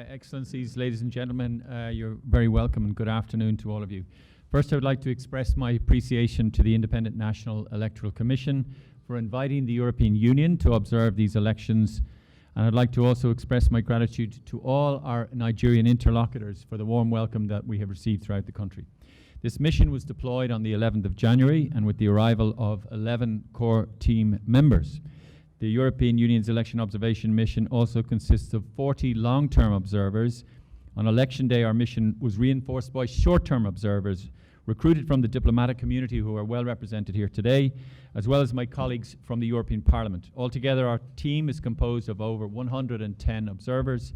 Excellencies, ladies and gentlemen, you're very welcome and good afternoon to all of you. First, I would like to express my appreciation to the Independent National Electoral Commission for inviting the European Union to observe these elections, and I'd like to also express my gratitude to all our Nigerian interlocutors for the warm welcome that we have received throughout the country. This mission was deployed on the 11th of January and with the arrival of 11 core team members. The European Union's election observation mission also consists of 40 long-term observers. On election day, our mission was reinforced by short-term observers recruited from the diplomatic community who are well represented here today, as well as my colleagues from the European Parliament. Altogether, our team is composed of over 110 observers,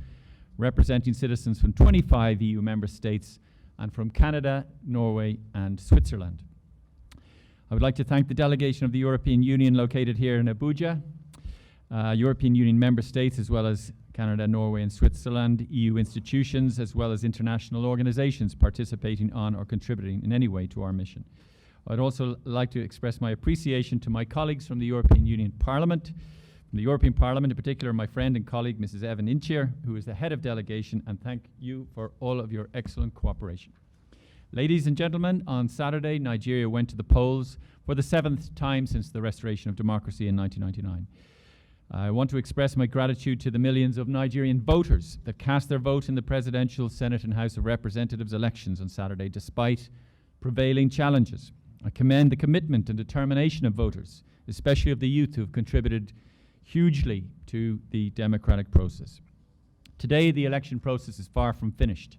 representing citizens from 25 EU member states and from Canada, Norway, and Switzerland. I would like to thank the delegation of the European Union located here in Abuja, European Union member states, as well as Canada, Norway, and Switzerland, EU institutions, as well as international organizations participating on or contributing in any way to our mission. I'd also like to express my appreciation to my colleagues from the European Union Parliament. From the European Parliament, in particular, my friend and colleague, Mrs. Evan Inchier, who is the head of delegation, and thank you for all of your excellent cooperation. Ladies and gentlemen, on Saturday, Nigeria went to the polls for the 7th time since the restoration of democracy in 1999. I want to express my gratitude to the millions of Nigerian voters that cast their vote in the Presidential, Senate and House of Representatives elections on Saturday despite prevailing challenges. I commend the commitment and determination of voters, especially of the youth who have contributed hugely to the democratic process. Today, the election process is far from finished.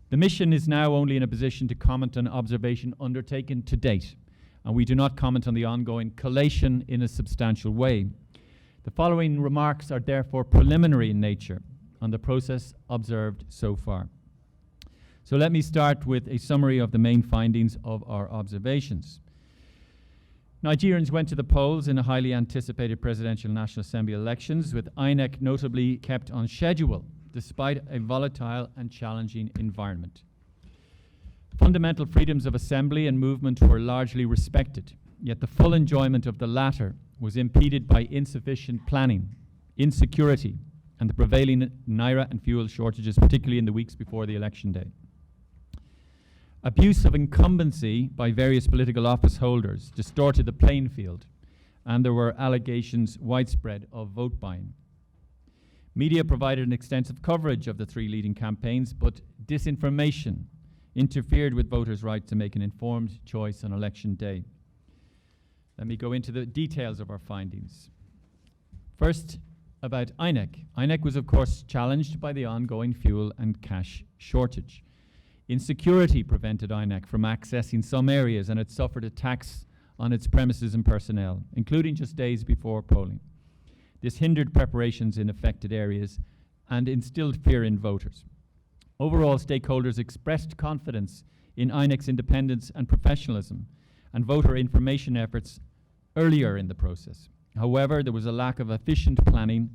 The mission is now only in a position to comment on observation undertaken to date, and we do not comment on the ongoing collation in a substantial way. The following remarks are therefore preliminary in nature on the process observed so far. So let me start with a summary of the main findings of our observations. Nigerians went to the polls in a highly anticipated presidential National Assembly elections, with INEC notably kept on schedule despite a volatile and challenging environment. Fundamental freedoms of assembly and movement were largely respected, yet the full enjoyment of the latter was impeded by insufficient planning, insecurity, and the prevailing naira and fuel shortages, particularly in the weeks before the election day. Abuse of incumbency by various political office holders distorted the playing field, and there were allegations widespread of vote buying. Media provided an extensive coverage of the three leading campaigns, but disinformation interfered with voters' right to make an informed choice on election day. Let me go into the details of our findings. First, about INEC. INEC was, of course, challenged by the ongoing fuel and cash shortage. Insecurity prevented INEC from accessing some areas, and it suffered attacks on its premises and personnel, including just days before polling. This hindered preparations in affected areas and instilled fear in voters. Overall, stakeholders expressed confidence in INEC's independence and professionalism and voter information efforts earlier in the process. However, there was a lack of efficient planning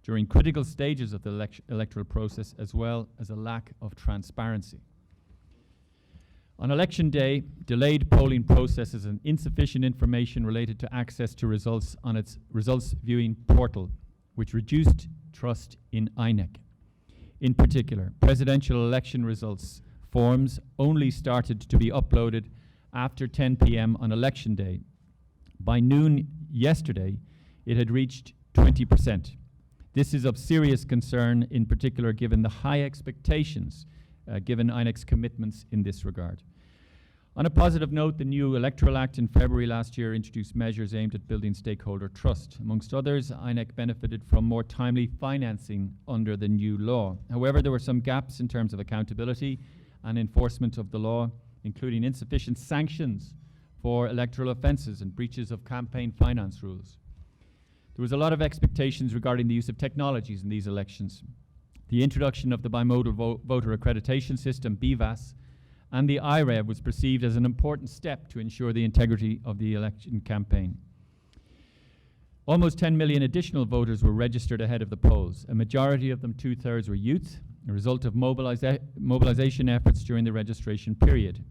during critical stages of the electoral process, as well as a lack of transparency. On election day, delayed polling processes and insufficient information related to access to results on its results viewing portal, which reduced trust in INEC. In particular, presidential election results forms only started to be uploaded after 10 p.m. on election day. By noon yesterday, it had reached 20%. This is of serious concern, in particular given the high expectations given INEC's commitments in this regard. On a positive note, the new Electoral Act in February last year introduced measures aimed at building stakeholder trust. Amongst others, INEC benefited from more timely financing under the new law. However, there were some gaps in terms of accountability and enforcement of the law, including insufficient sanctions for electoral offences and breaches of campaign finance rules. There was a lot of expectations regarding the use of technologies in these elections. The introduction of the bimodal voter accreditation system, BVAS, and the IREV was perceived as an important step to ensure the integrity of the election campaign. Almost 10 million additional voters were registered ahead of the polls. A majority of them, 2/3, were youth, a result of mobilization efforts during the registration period.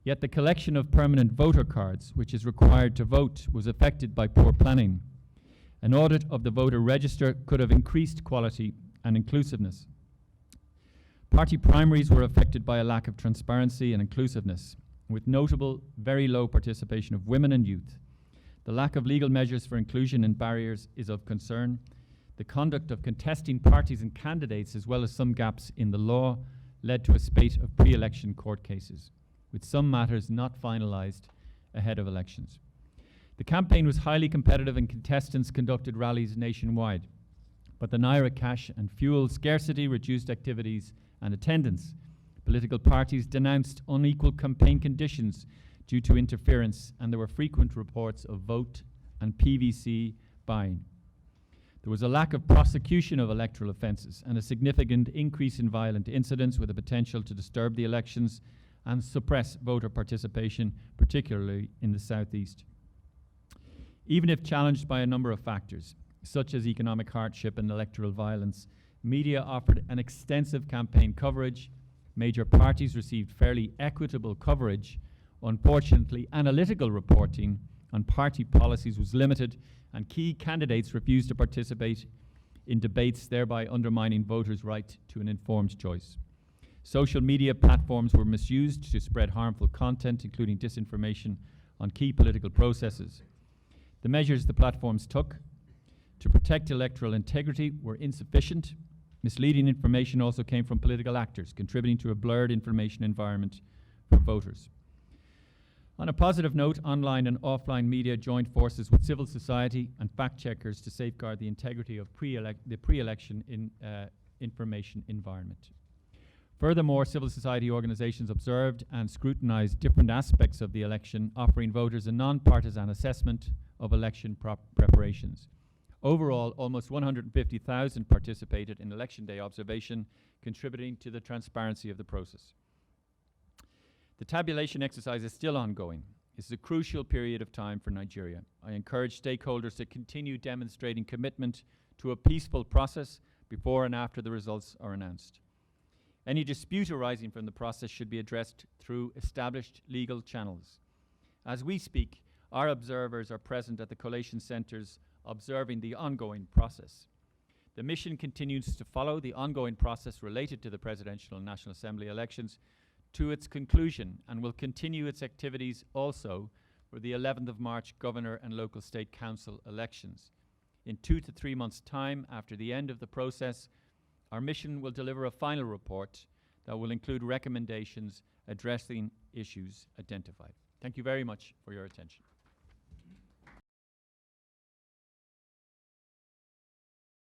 Yet the collection of permanent voter cards, which is required to vote, was affected by poor planning. An audit of the voter register could have increased quality and inclusiveness. Party primaries were affected by a lack of transparency and inclusiveness, with notable very low participation of women and youth. The lack of legal measures for inclusion and barriers is of concern. The conduct of contesting parties and candidates, as well as some gaps in the law, led to a spate of pre-election court cases, with some matters not finalised ahead of elections. The campaign was highly competitive and contestants conducted rallies nationwide, but the Naira cash and fuel scarcity reduced activities and attendance. Political parties denounced unequal campaign conditions due to interference, and there were frequent reports of vote and PVC buying. There was a lack of prosecution of electoral offences and a significant increase in violent incidents with the potential to disturb the elections and suppress voter participation, particularly in the southeast. Even if challenged by a number of factors, such as economic hardship and electoral violence, media offered an extensive campaign coverage. Major parties received fairly equitable coverage. Unfortunately, analytical reporting on party policies was limited, and key candidates refused to participate in debates, thereby undermining voters' right to an informed choice. Social media platforms were misused to spread harmful content, including disinformation on key political processes. The measures the platforms took to protect electoral integrity were insufficient. Misleading information also came from political actors, contributing to a blurred information environment for voters. On a positive note, online and offline media joined forces with civil society and fact-checkers to safeguard the integrity of the pre-election information environment. Furthermore, civil society organizations observed and scrutinized different aspects of the election, offering voters a non-partisan assessment of election preparations. Overall, almost 150,000 participated in Election Day observation, contributing to the transparency of the process. The tabulation exercise is still ongoing. This is a crucial period of time for Nigeria. I encourage stakeholders to continue demonstrating commitment to a peaceful process before and after the results are announced. Any dispute arising from the process should be addressed through established legal channels. As we speak, our observers are present at the collation centres observing the ongoing process. The mission continues to follow the ongoing process related to the Presidential and National Assembly elections to its conclusion, and will continue its activities also for the 11th of March Governor and Local State Council elections. In 2 to 3 months' time after the end of the process, our mission will deliver a final report that will include recommendations addressing issues identified. Thank you very much for your attention.